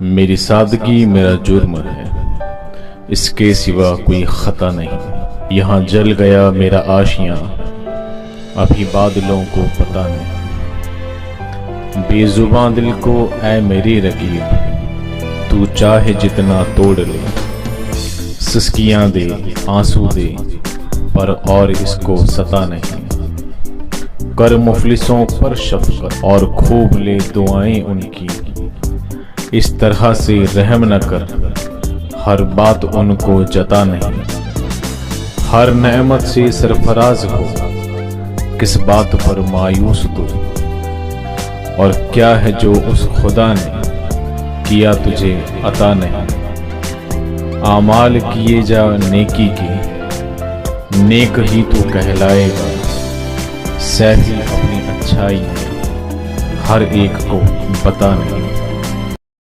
मेरी सादगी मेरा जुर्म है, इसके सिवा कोई खता नहीं। यहाँ जल गया मेरा आशियाँ, अभी बादलों को पता नहीं। बेजुबां दिल को ऐ मेरी रकीब, तू चाहे जितना तोड़ ले। सिसकियाँ दे आंसू दे, पर और इसको सता नहीं। कर मुफलिसों पर शफकत और खूब ले दुआएं उनकी। इस तरह से रहम न कर, हर बात उनको जता नहीं। हर नेमत से सरफराज हो, किस बात पर मायूस तू। और क्या है जो उस खुदा ने किया तुझे अता नहीं। आमाल किए जा नेकी के, नेक ही तू कहलाएगा। सही अपनी अच्छाई में हर एक को बता नहीं।